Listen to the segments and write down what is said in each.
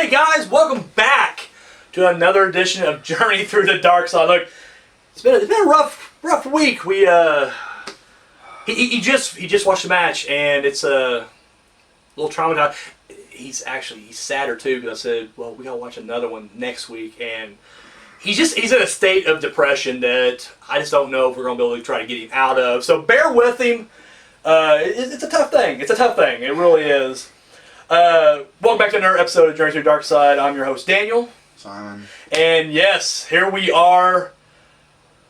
Hey guys, welcome back to another edition of Journey Through the Darkside. Look, it's been a rough week. He just watched the match and it's a little traumatized. He's sadder too because I said, well, we gotta watch another one next week, and he's in a state of depression that I just don't know if we're gonna be able to try to get him out of. So bear with him. It's a tough thing. It's a tough thing. It really is. Welcome back to another episode of Journey Through Darkside. I'm your host, Daniel. Simon. And yes, here we are.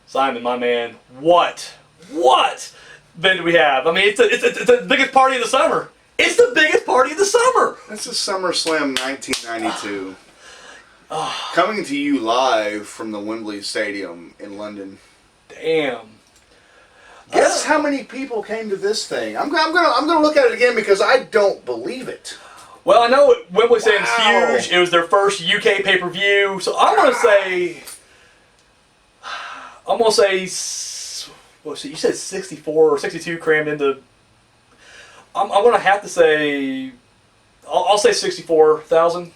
Simon, my man, what event do we have? I mean, it's the biggest party of the summer. It's the biggest party of the summer. This is SummerSlam 1992. Coming to you live from the Wembley Stadium in London. Damn. Guess how many people came to this thing? I'm gonna look at it again because I don't believe it. Well, I know Wembley Stadium's huge. It was their first UK pay-per-view, so I'm gonna say. Well, so you said 64 or 62 crammed into. I'm gonna have to say. I'll say 64,000.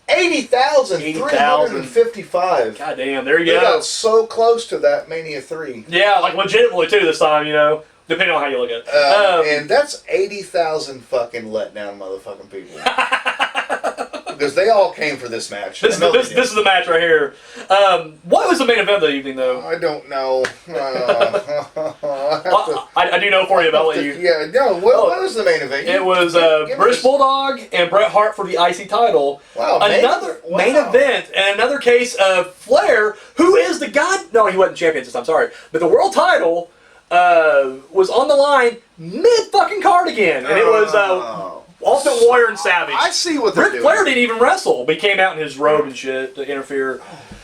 80,355. God damn, there you They go. got so close to that Mania 3. Yeah, like legitimately too this time, you know, depending on how you look at it. And that's 80,000 fucking letdown motherfucking people. Because they all came for this match. This is the match right here. What was the main event of the evening, though? I don't know. I do know for you, but I'll let you. Yeah, no. What was the main event? It was British Bulldog and Bret Hart for the IC title. Wow, another main event and another case of Flair, who is the god. No, he wasn't champion this time. Sorry, but the world title was on the line mid fucking card again, and it was. Ultimate Warrior and Savage. I see what they're Ric doing. Flair didn't even wrestle, but he came out in his robe and shit to interfere.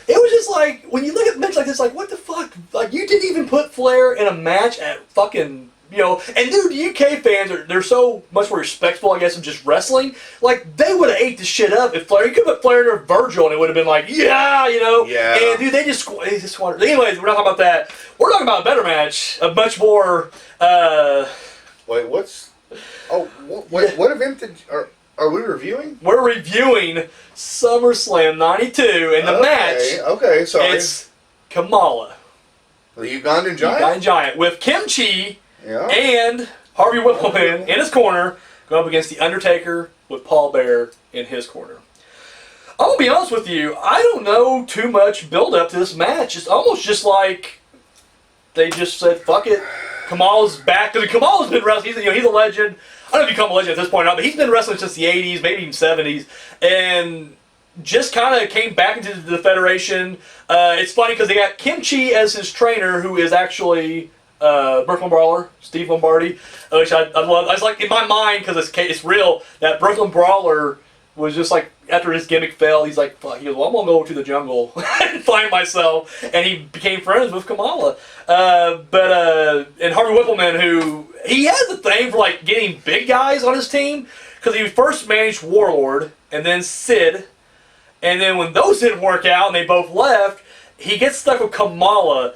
It was just like, when you look at matches like this, like, what the fuck? Like, you didn't even put Flair in a match at fucking, you know, and dude, the UK fans, they're so much more respectful, I guess, of just wrestling. Like, they would have ate the shit up if Flair, you could put Flair in there with Virgil and it would have been like, yeah, you know? Yeah. And dude, they just squandered. Anyways, we're not talking about that. We're talking about a better match, a much more, Wait, what's... Oh, what event are we reviewing? We're reviewing SummerSlam 92, and the match. Okay, sorry. It's Kamala, The Ugandan Giant? Ugandan Giant, with Chee Yeah. and Harvey Wippleman in his corner, going up against the Undertaker with Paul Bearer in his corner. I'm gonna be honest with you, I don't know too much build up to this match. It's almost just like they just said, "Fuck it." Kamala's back. Because Kamala's been wrestling. He's a legend. I don't know if you call him a legend at this point or not, but he's been wrestling since the 80s, maybe even 70s. And just kind of came back into the Federation. It's funny because they got Chee as his trainer, who is actually Brooklyn Brawler, Steve Lombardi. Which I love. I was like, in my mind, because it's real, that Brooklyn Brawler was just like, after his gimmick failed, he's like, fuck, he goes, well, I'm going to go to the jungle and find myself. And he became friends with Kamala. And Harvey Wippleman, who, he has a thing for like getting big guys on his team, because he first managed Warlord, and then Sid, and then when those didn't work out and they both left, he gets stuck with Kamala,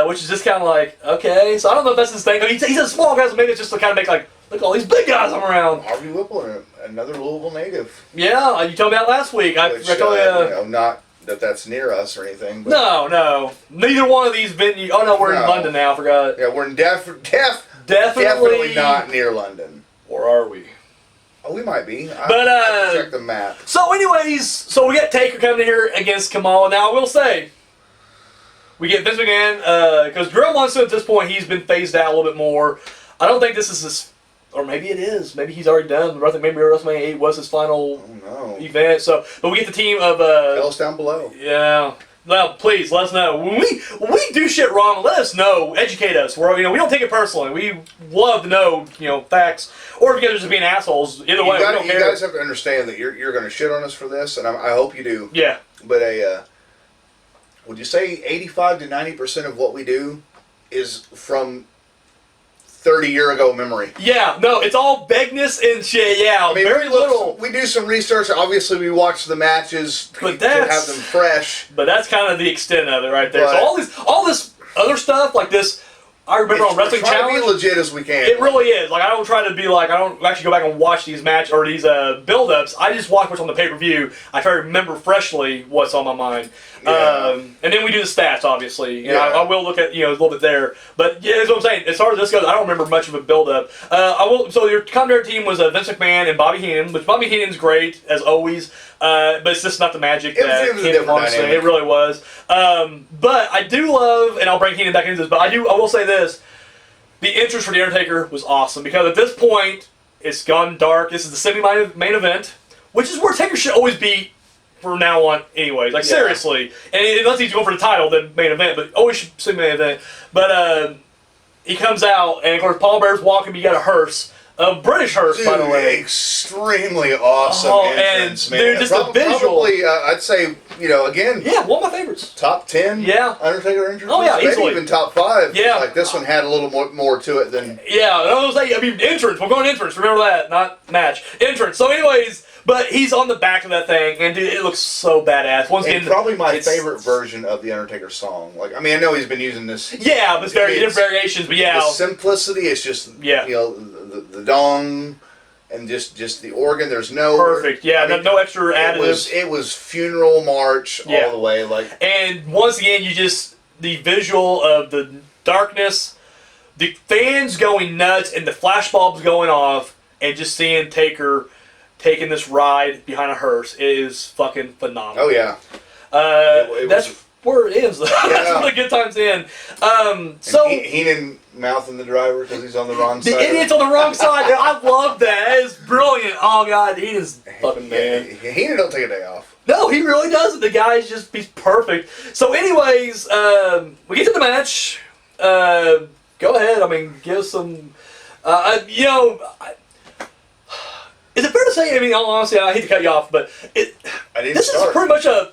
which is just kind of like, okay, so I don't know if that's his thing. I mean, he's a small guy, so maybe it's just to kind of make like, look at all these big guys I'm around. Harvey Wippleman, another Louisville native. Yeah, you told me that last week. I told you. You know, not that that's near us or anything. But No. Neither one of these venues. Oh, no, we're in London now. I forgot. Yeah, we're in definitely not near London. Or are we? Oh, we might be. I But, have to check the map. So, anyways, we get Taker coming in here against Kamala. Now, I will say, we get Vince McMahon, because Drill Monsoon at this point, he's been phased out a little bit more. I don't think this is his. Or maybe it is. Maybe he's already done. I think maybe WrestleMania 8 was his final event. So, but we get the team of. Tell us down below. Yeah. Well, please let us know when we do shit wrong. Let us know. Educate us. We don't take it personally. We love to know facts. Or if you guys are just being assholes. Either way, we don't care. You guys have to understand that you're going to shit on us for this, and I hope you do. Yeah. But would you say 85 to 90% of what we do is from 30-year ago memory? Yeah, no, it's all vagueness and shit. Yeah, I mean, very little. We do some research. Obviously, we watch the matches to have them fresh. But that's kind of the extent of it right there. So all this other stuff like this, I remember on Wrestling Try Challenge. to be legit as we can. It really is. Like, I don't try to be like, I don't actually go back and watch these match or these build-ups. I just watch what's on the pay-per-view. I try to remember freshly what's on my mind. Yeah. And then we do the stats, obviously. And Yeah. I will look at, a little bit there. But yeah, that's what I'm saying. As far as this goes, I don't remember much of a build-up. So your commentary team was Vince McMahon and Bobby Heenan, which Bobby Heenan's great, as always. But it's just not the magic that It was a Heenan different wants to. dynamic. It really was. But I do love, and I'll bring Heenan back into this, but I will say this. The entrance for The Undertaker was awesome because at this point, it's gone dark. This is the semi-main event, which is where Taker should always be from now on anyways. Like, seriously. And unless he's going for the title, then main event, but always should semi-main event. But he comes out, and of course, Paul Bear's walking, but you got a hearse. A British hearse, Dude, by the way. Extremely awesome entrance, and, man. dude, just the visual. Probably, I'd say, again, Yeah, one of my favorites. top 10 Undertaker entrances. Oh, yeah, Maybe easily. even top 5. Yeah. Like, this one had a little more to it than... Yeah, entrance. We're going entrance. Remember that, not match. Entrance. So anyways, but he's on the back of that thing, and dude, it looks so badass. Once again, probably my favorite version of the Undertaker song. Like, I mean, I know he's been using this... Yeah, but different variations, but yeah. The simplicity, it's just, the dong... And just the organ, there's no... Perfect, yeah, no extra additives. It was funeral march all the way, like... And once again, the visual of the darkness, the fans going nuts, and the flashbulbs going off, and just seeing Taker taking this ride behind a hearse is fucking phenomenal. Oh, yeah. That's where it is. That's where the good times end. So Heenan mouthing the driver because he's on the wrong side. The idiot's on the wrong side. I love that. It's brilliant. Oh god, Heenan's fucking man. Heenan don't take a day off. No, he really doesn't. The guy's he's perfect. So, anyways, we get to the match. Go ahead. I mean, give some. Is it fair to say? I mean, honestly, I hate to cut you off, but this is pretty much a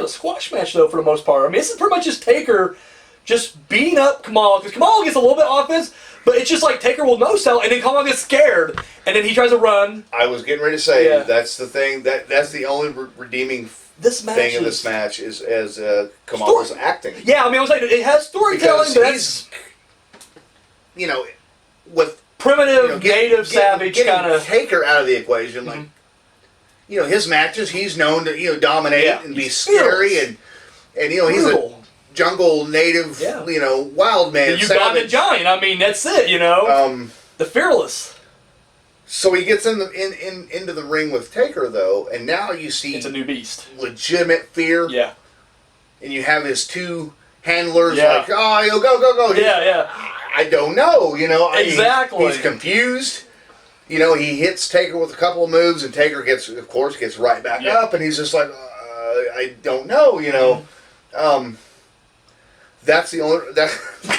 squash match, though, for the most part. I mean, this is pretty much just Taker just beating up Kamala, because Kamala gets a little bit of offense, but it's just like Taker will no-sell, and then Kamala gets scared, and then he tries to run. I was getting ready to say, that's the thing, that's the only redeeming thing of this match is as Kamala's acting. Yeah, I mean, I was like, it has storytelling, but that's... with primitive, native, savage kind of... Taker out of the equation, like, his matches, he's known to, dominate and be scary, and he's a jungle native, wild man. The Ugandan giant. I mean, that's it. The fearless. So he gets into the ring with Taker, though, and now you see it's a new beast. Legitimate fear. Yeah. And you have his two handlers like, oh, go. Yeah. I don't know. Exactly. He's confused. He hits Taker with a couple of moves, and Taker gets right back up, and he's just like, I don't know. That's the only.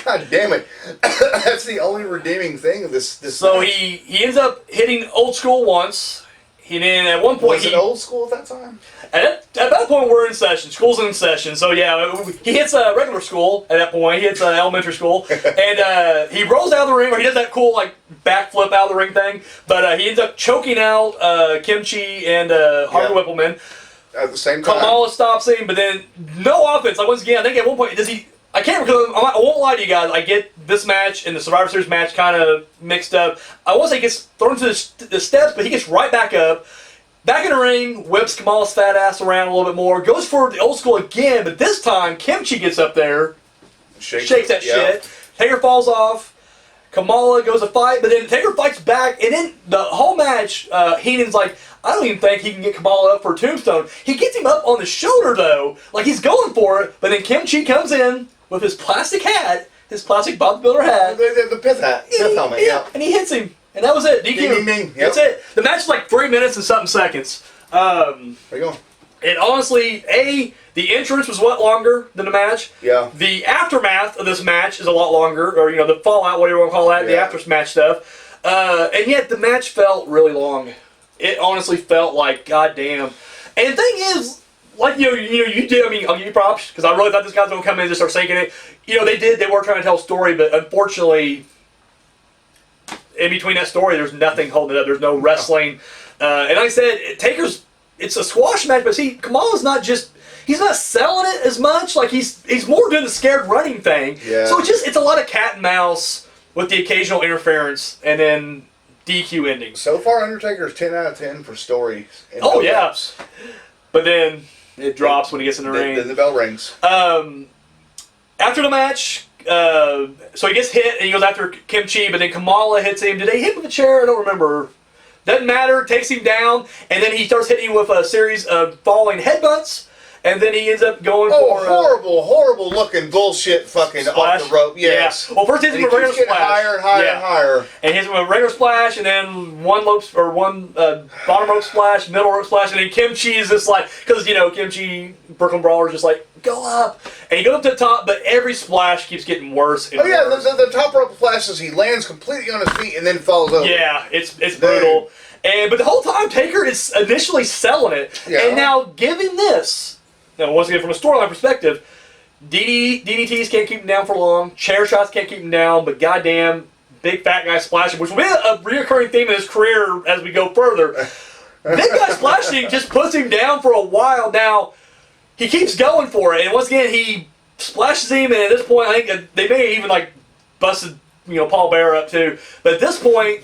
God damn it! That's the only redeeming thing of this. So he ends up hitting old school once. He then at one point was it old school at that time? At that point we're in session. School's in session. So yeah, he hits regular school at that point. He hits elementary school, and he rolls out of the ring, or he does that cool like backflip out of the ring thing. But he ends up choking out Chee and Harvey Wippleman. At the same time, Kamala stops him, but then no offense. Like once again, I think at one point does he? I can't because I won't lie to you guys. I get this match and the Survivor Series match kind of mixed up. I won't say he gets thrown into the steps, but he gets right back up. Back in the ring, whips Kamala's fat ass around a little bit more. Goes for the old school again, but this time Chee gets up there, shakes that shit. Taker falls off. Kamala goes to fight, but then Taker fights back, and then the whole match, Heenan's like, I don't even think he can get Kamala up for a tombstone. He gets him up on the shoulder, though, like he's going for it, but then Chee comes in with his plastic hat, his plastic Bob the Builder hat. The pith hat, pith helmet, and he hits him, and that was it, DQ. Ding, ding, ding. Yep. That's it. The match is like 3 minutes and something seconds. There you go. And honestly, the entrance was a lot longer than the match. Yeah. The aftermath of this match is a lot longer, or the fallout, whatever you want to call that, the after-match stuff. And yet the match felt really long. It honestly felt like, goddamn. And the thing is, like you did. I mean, I'll give you props because I really thought this guy's gonna come in and just start sinking it. They did. They were trying to tell a story, but unfortunately, in between that story, there's nothing holding it up. There's no wrestling. And like I said, Taker's. It's a squash match, but see, Kamala's not just. he's not selling it as much. Like he's more doing the scared running thing. Yeah. So it's a lot of cat and mouse with the occasional interference and then DQ endings. So far, Undertaker's 10 out of 10 for story. Oh yeah, but then it drops when he gets in the ring. Then the bell rings. After the match, so he gets hit and he goes after Chee, but then Kamala hits him. Did they hit him with a chair? I don't remember. Doesn't matter. Takes him down, and then he starts hitting him with a series of falling headbutts, and then he ends up going for horrible looking bullshit fucking splash. off the rope. Yes. Yeah. Well, first he hits him with a regular splash. Higher and higher and higher. And hits him with a regular splash, and then one bottom rope splash, middle rope splash, and then Chee is just like, because Chee, Brooklyn Brawler is just like, go up, and he goes up to the top, but every splash keeps getting worse and worse. The top rope flashes, he lands completely on his feet and then falls over. Yeah, it's brutal. But the whole time Taker is initially selling it, and now given this, now once again from a storyline perspective, DDTs can't keep him down for long, chair shots can't keep him down, but goddamn, big fat guy splashing, which will be a reoccurring theme in his career as we go further. Big guy splashing just puts him down for a while. Now, he keeps going for it, and once again, he splashes him, and at this point, I think they may even like busted, Paul Bearer up too. But at this point,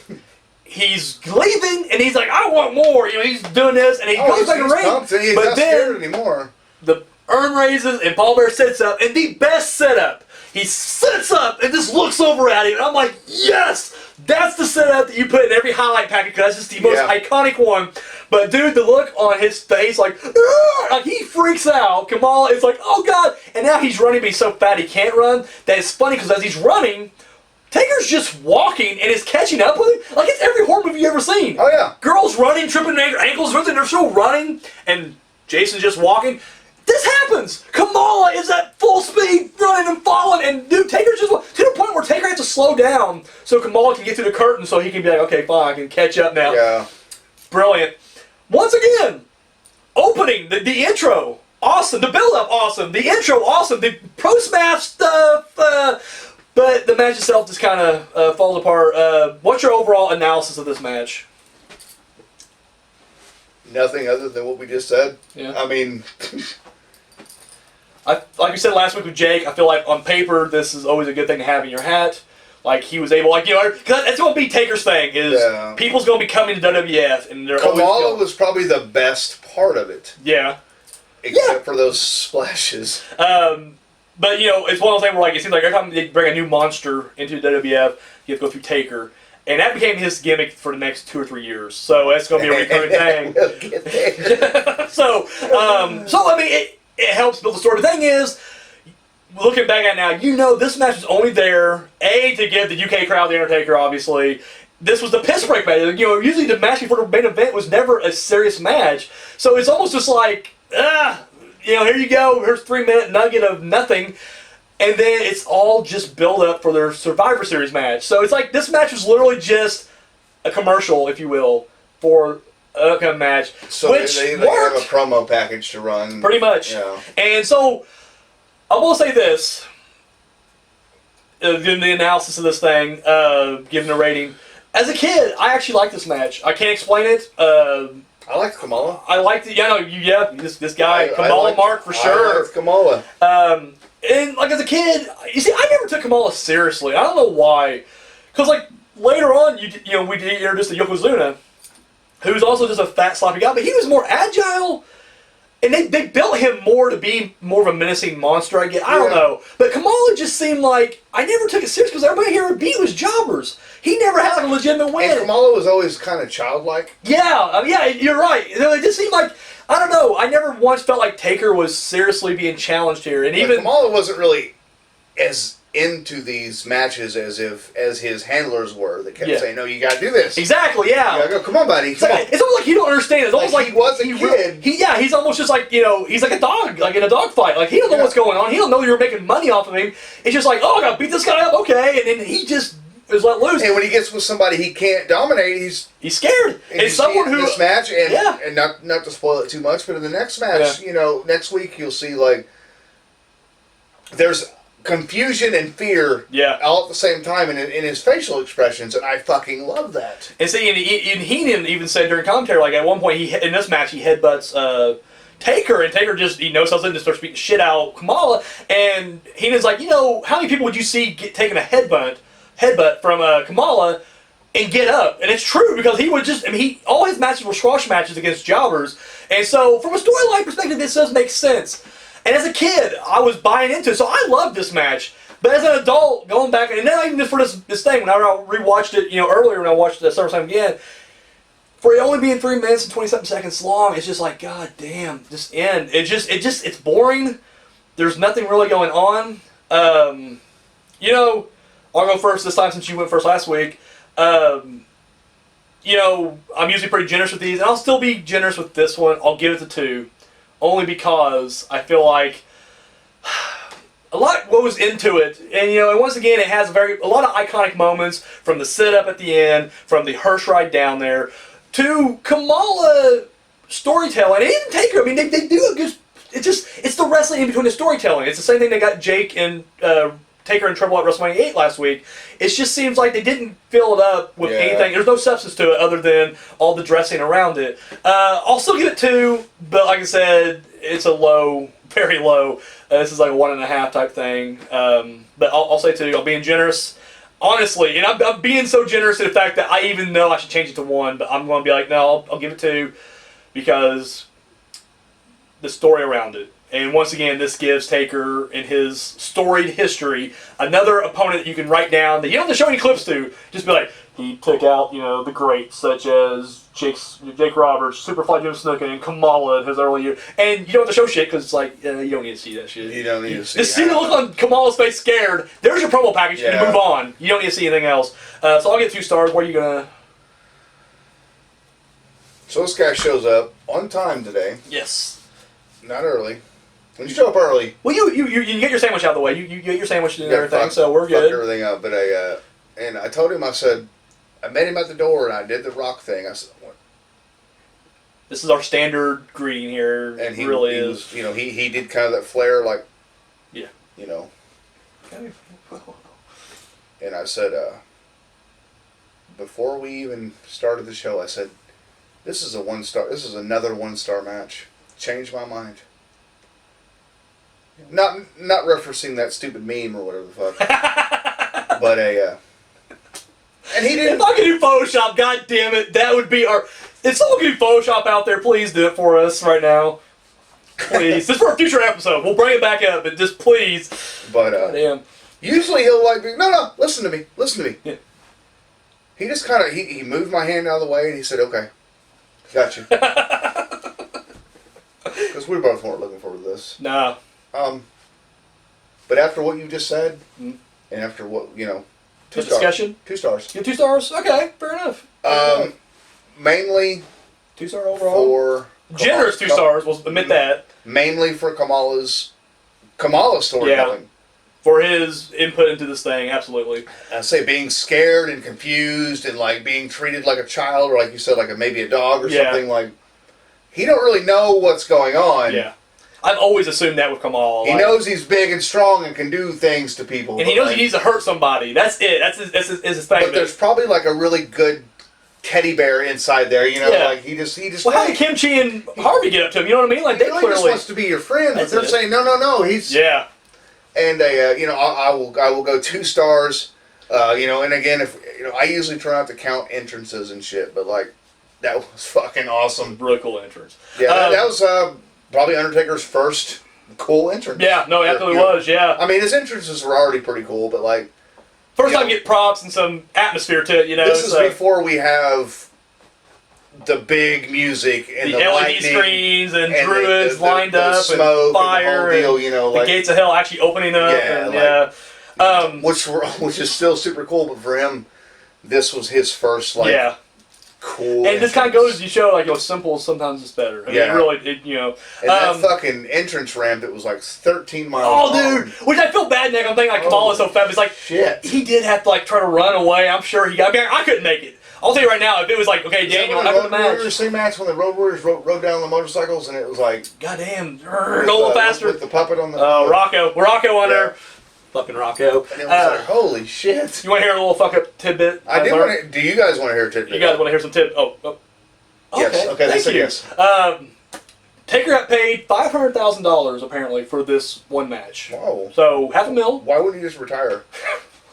he's leaving, and he's like, I want more. He's doing this, and he goes back in the ring. He's not scared anymore. The urn raises, and Paul Bearer sits up, and the best setup. He sits up and just looks over at him, and I'm like, yes! That's the setup that you put in every highlight package, because that's just the most iconic one. But dude, the look on his face, like he freaks out. Kamala is like, oh god! And now he's running, but he's so fat he can't run. That is funny, because as he's running, Taker's just walking and is catching up with him. Like it's every horror movie you've ever seen. Oh yeah. Girls running, tripping their ankles, they're still running, and Jason's just walking. This happens! Kamala is at full speed, running and falling, and dude, Taker's just to the point where Taker has to slow down so Kamala can get through the curtain so he can be like, okay, fine, I can catch up now. Yeah. Brilliant. Once again, opening, the intro, awesome. The build-up, awesome. The intro, awesome. The post-match stuff, but the match itself just kind of falls apart. What's your overall analysis of this match? Nothing other than what we just said. Yeah. I mean... like we said last week with Jake, I feel like on paper this is always a good thing to have in your hat. Like he was able, cause that's going to be Taker's thing is people's going to be coming to WWF and they're Kamala was probably the best part of it. Yeah. Except for those splashes. But it's one of those things where it seems like every time they bring a new monster into WWF, you have to go through Taker. And that became his gimmick for the next 2 or 3 years. So that's going to be a recurring thing. We'll get there. So I mean, it helps build the story. The thing is, looking back at it now, this match was only there, to give the UK crowd the Undertaker, obviously. This was the piss break match. Usually the match before the main event was never a serious match. So it's almost just like, here you go, here's 3-minute nugget of nothing. And then it's all just build up for their Survivor Series match. So it's like this match was literally just a commercial, if you will, for an upcoming match. So which they have a promo package to run. Pretty much. Yeah. And so I will say this, given the analysis of this thing, given the rating. As a kid, I actually liked this match. I can't explain it. I liked Kamala. I liked it. This guy, Kamala Mark for sure. I liked Kamala. And as a kid, you see, I never took Kamala seriously. I don't know why, because later on, we introduced the Yokozuna, who's also just a fat, sloppy guy, but he was more agile. And they built him more to be more of a menacing monster, I guess. I don't know. But Kamala just seemed like, I never took it serious because everybody here at beat was jobbers. He never had a legitimate win. And Kamala was always kind of childlike. Yeah, you're right. It just seemed like, I don't know, I never once felt like Taker was seriously being challenged here. And even Kamala wasn't really as into these matches as his handlers were. They kept saying, no, you gotta do this. Exactly, yeah. You gotta go, come on, buddy, come on. It's almost like you don't understand. It's almost like he was a kid. He's almost just like, he's like a dog, like in a dog fight. Like, he don't know what's going on. He don't know you're making money off of him. It's just like, oh, I gotta beat this guy up, okay. And then he just is let loose. And when he gets with somebody he can't dominate, he's scared. And someone who... this match, and not to spoil it too much, but in the next match, next week you'll see, there's confusion and fear all at the same time in his facial expressions, and I fucking love that. And see, and Heenan even said during commentary, at one point in this match he headbutts Taker, and Taker just, he knows something, just starts beating shit out Kamala, and Heenan's like, how many people would you see taking a headbutt from Kamala and get up? And it's true, because he would just, all his matches were squash matches against jobbers, and so from a storyline perspective, this does make sense. And as a kid, I was buying into it, so I loved this match. But as an adult, going back, and not even just for this thing, when I rewatched it, earlier when I watched the SummerSlam again, for it only being 3 minutes and 20-something seconds long, it's just like, god damn, just end. It's boring. There's nothing really going on. I'll go first this time since you went first last week. I'm usually pretty generous with these, and I'll still be generous with this one. I'll give it to 2, only because I feel like a lot goes into it, and once again, it has a lot of iconic moments, from the sit-up at the end, from the hearse ride down there, to Kamala storytelling, and even Taker. They do a good. It's the wrestling in between the storytelling. It's the same thing they got Jake and Taker in trouble at WrestleMania 8 last week. It just seems like they didn't fill it up with anything. There's no substance to it other than all the dressing around it. I'll still give it 2, but like I said, it's a low, very low. This is like a 1.5 type thing. But I'll say 2. I'm being generous. Honestly, and I'm being so generous to the fact that I even know I should change it to 1, but I'm going to be like, no, I'll give it 2, because the story around it. And once again, this gives Taker, in his storied history, another opponent that you can write down that you don't have to show any clips to. Just be like, he took out, the greats such as Jake Roberts, Superfly Jim Snuka, and Kamala in his early year. And you don't have to show shit, because it's like, you don't need to see that shit. You don't need to see just see the look on Kamala's face scared. There's your promo package, and move on. You don't need to see anything else. So I'll get 2 stars. What are you going to... So this guy shows up on time today. Yes. Not early. When you show up early... Well, you get your sandwich out of the way. You get your sandwich and everything, so we're good. Everything up, but and I told him, I said, I met him at the door and I did the rock thing. I said, what? This is our standard greeting here. And he really is. He did kind of that flair, like, yeah. And I said, before we even started the show, I said, this is another 1-star match. Changed my mind. Not referencing that stupid meme or whatever the fuck. But and he didn't. If I could do Photoshop, god damn it, that would be our. If someone could do Photoshop out there, please do it for us right now. Please. This is for a future episode. We'll bring it back up, but just please. But damn. Usually he'll be, no, listen to me. Yeah. He just kind of he moved my hand out of the way and he said, okay, got you. Because we both weren't looking forward to this. Nah. But after what you just said, and after what, 2 stars. Discussion? 2 stars. You 2 stars? Okay, fair enough. Mainly 2-star overall? For... Generous 2 stars, we'll admit that. Mainly for Kamala's storytelling. Yeah. For his input into this thing, absolutely. I say being scared and confused and like being treated like a child, or like you said, like maybe a dog or something. Like, he don't really know what's going on. Yeah. I've always assumed that with Kamala. He knows he's big and strong and can do things to people. And he knows he needs to hurt somebody. That's it. That's his thing. But there's probably like a really good teddy bear inside there, like he just. Well, how did Kim, Chee, and Harvey get up to him? You know what I mean? Like they clearly just wants to be your friend, but they're saying no. He's And I will go 2 stars. And again, if I usually try not to count entrances and shit, but like that was fucking awesome. Really cool entrance. Yeah, that was probably Undertaker's first cool entrance. Yeah, no, it absolutely was. Yeah. I mean, his entrances were already pretty cool, but like first time get props and some atmosphere to it. This is before we have the big music and the LED lightning screens and druids lined up smoke and fire and the whole deal, the gates of hell actually opening up. Which is still super cool, but for him, this was his first cool. And this kind of goes to show simple sometimes is better. I mean, and that fucking entrance ramp, it was like 13 miles long. Dude, which I feel bad, Nick. I'm thinking Kamala's so fat. It's like shit. He did have to try to run away. I'm sure he got. I couldn't make it. I'll tell you right now, if it was like, okay, Daniel, after the match. Same match when the Road Warriors rode down on the motorcycles, and it was like, goddamn, go a little faster. With the puppet on the. Rocco on there. Fucking Rocco. And it was like, holy shit. You want to hear a little fuck up tidbit? I do want to. Do you guys want to hear a tidbit? You guys want to hear some tidbit? Oh. Yes. Okay. Thank you. Yes. Taker got paid $500,000 apparently for this one match. Whoa. So $500,000. Why wouldn't you just retire?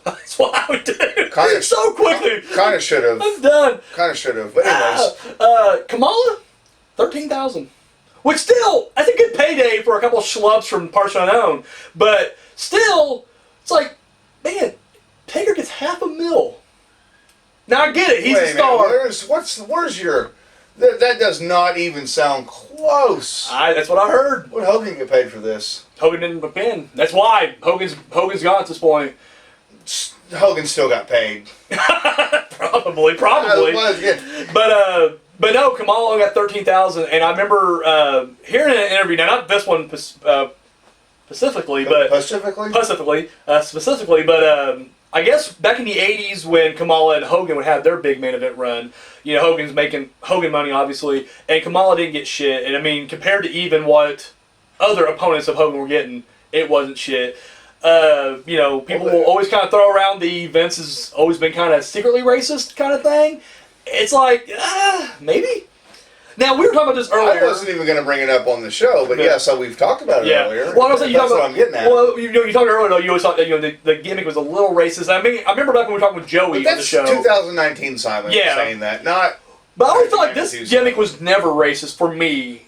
That's what I would do. Kinda, so quickly. Kind of should have. I'm done. Kind of should have. But anyways. Kamala, $13,000. Which still, that's a good payday for a couple of schlubs from Parts Unknown. But still, it's like, man, Taker gets $500,000. Now I get it. He's a star. Where's your? That does not even sound close. That's what I heard. What Hogan get paid for this? Hogan didn't win. That's why Hogan's gone at this point. Hogan still got paid. Probably. Yeah. But no, Kamala only got $13,000, and I remember hearing in an interview. Now, not this one specifically, but I guess back in the '80s when Kamala and Hogan would have their big main event run, you know, Hogan's making Hogan money obviously, and Kamala didn't get shit. And I mean, compared to even what other opponents of Hogan were getting, it wasn't shit. You know, people will always kind of throw around the Vince has always been kind of secretly racist kind of thing. It's like, maybe. Now, we were talking about this earlier. I wasn't even going to bring it up on the show, but yeah, so we've talked about it earlier. Well, I was like, that's what I'm getting at. Well, you talked earlier, though, you always thought that the gimmick was a little racist. I mean, I remember back when we were talking with Joey on the show. That's 2019 Simon saying that, not... But I always feel like this gimmick was never racist for me,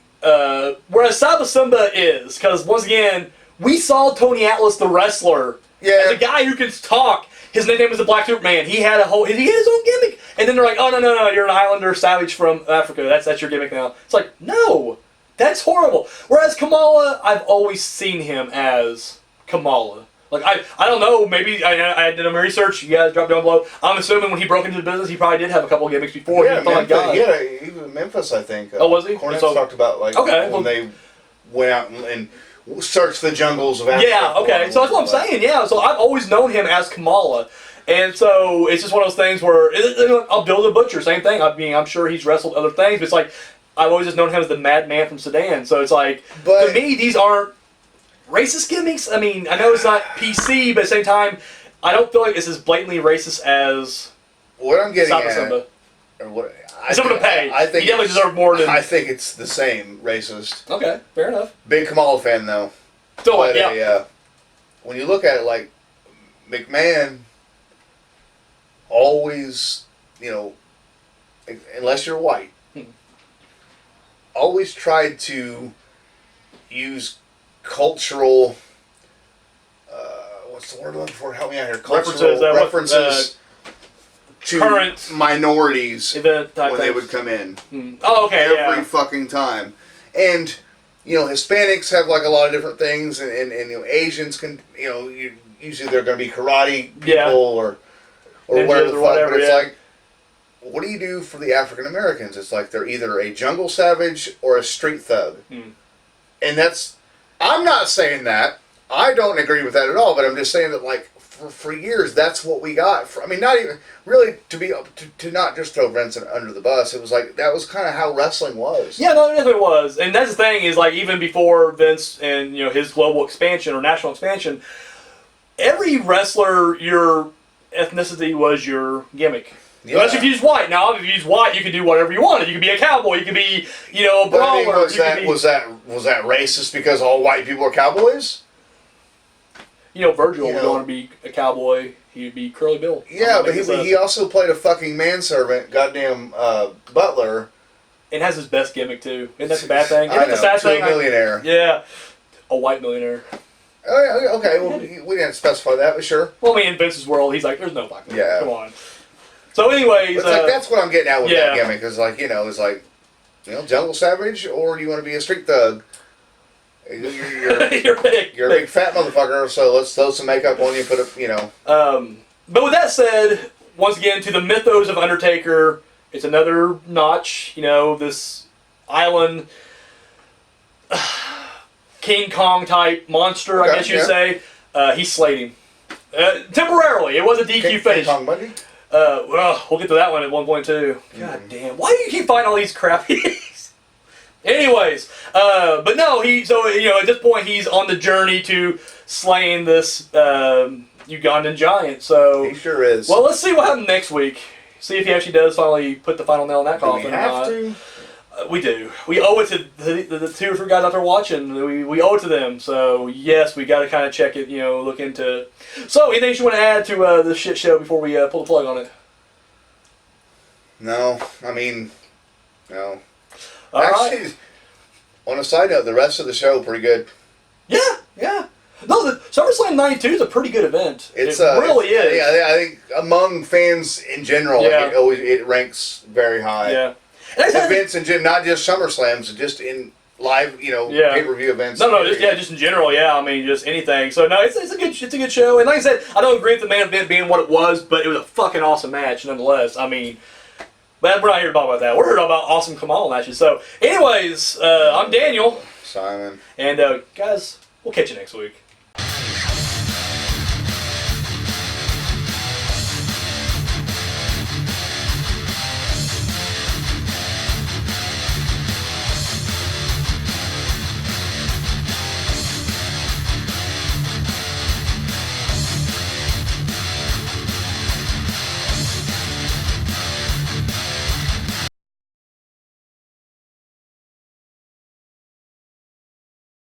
whereas Saba Simba is, because once again, we saw Tony Atlas, the wrestler, as a guy who can talk. His nickname was the Black Superman. He had his own gimmick. And then they're like, oh, no, you're an Islander savage from Africa. That's your gimmick now. It's like, no, that's horrible. Whereas Kamala, I've always seen him as Kamala. Like, I don't know, maybe I did my research. You guys drop down below. I'm assuming when he broke into the business, he probably did have a couple of gimmicks before. Yeah, he was in Memphis, I think. Oh, was he? Cornette talked about, like, when they went out and search the jungles of Africa. Yeah, okay. So that's what I'm saying, yeah. So I've always known him as Kamala. And so it's just one of those things where I'll Bill the Butcher, same thing. I mean, I'm sure he's wrestled other things, but it's like I've always just known him as the Madman from Sudan. So it's like, to me, these aren't racist gimmicks. I mean, I know it's not PC, but at the same time, I don't feel like it's as blatantly racist as what I'm getting Simba. I think, to pay. I think he definitely deserves more than... I think it's the same racist. Okay, fair enough. Big Kamala fan, though. Still, yeah. When you look at it, like, McMahon always, you know, unless you're white, always tried to use cultural... what's the word I'm looking for? Help me out here. Cultural references to current minorities when they would come in. Oh, okay. Every fucking time. And, you know, Hispanics have like a lot of different things, and you know, Asians can, you know, usually they're going to be karate people or whatever the fuck. But it's like, what do you do for the African Americans? It's like they're either a jungle savage or a street thug. And that's, I'm not saying that. I don't agree with that at all, but I'm just saying that, like, for years, that's what we got. I mean, not even really to not just throw Vince under the bus. It was like that was kind of how wrestling was. Yeah, no, it was, and that's the thing is like even before Vince and his global expansion or national expansion, every wrestler, your ethnicity was your gimmick. Yeah. Unless if you use white. Now, if you use white, you can do whatever you wanted. You could be a cowboy. You could be, a brawler. I mean, was that racist because all white people are cowboys? Virgil would want to be a cowboy. He'd be Curly Bill. Yeah, but he also played a fucking manservant, goddamn butler. And has his best gimmick, too. Isn't that the bad thing? Isn't that the sad thing? A millionaire. Yeah. A white millionaire. Oh, okay, well, we didn't specify that, but sure. Well, I mean, in Vince's world, he's like, there's no fucking come on. So anyways... It's like, that's what I'm getting at with that gimmick. Is like, it's like, jungle savage, or do you want to be a street thug? You're a big fat motherfucker, so let's throw some makeup on you and put a, But with that said, once again, to the mythos of Undertaker, it's another notch, this island King Kong type monster, I guess you'd say. He slayed him. Temporarily. It was a DQ finish. King Kong Bundy? Well, we'll get to that one at one point too. God damn. Why do you keep finding all these crappy... Anyways, but no, at this point he's on the journey to slaying this Ugandan giant. So he sure is. Well, let's see what happens next week. See if he actually does finally put the final nail in that coffin. Do we have to? We do. We owe it to the 2 or 3 guys out there watching. We owe it to them. So, yes, we got to kind of check it, look into it. So, anything you want to add to the shit show before we pull the plug on it? No. I mean, no. Actually, right. On a side note, the rest of the show pretty good. Yeah. No, the SummerSlam 92 is a pretty good event. It really is. Yeah, I think among fans in general, it ranks very high. Yeah. Events in not just SummerSlams, just in live, pay-per-view events. No, just in general, yeah. I mean, just anything. So no, it's a good show. And like I said, I don't agree with the main event being what it was, but it was a fucking awesome match nonetheless. I mean, but we're not here to talk about that. We're here to talk about awesome Kamala matches. So, anyways, I'm Daniel. Simon. And guys, we'll catch you next week.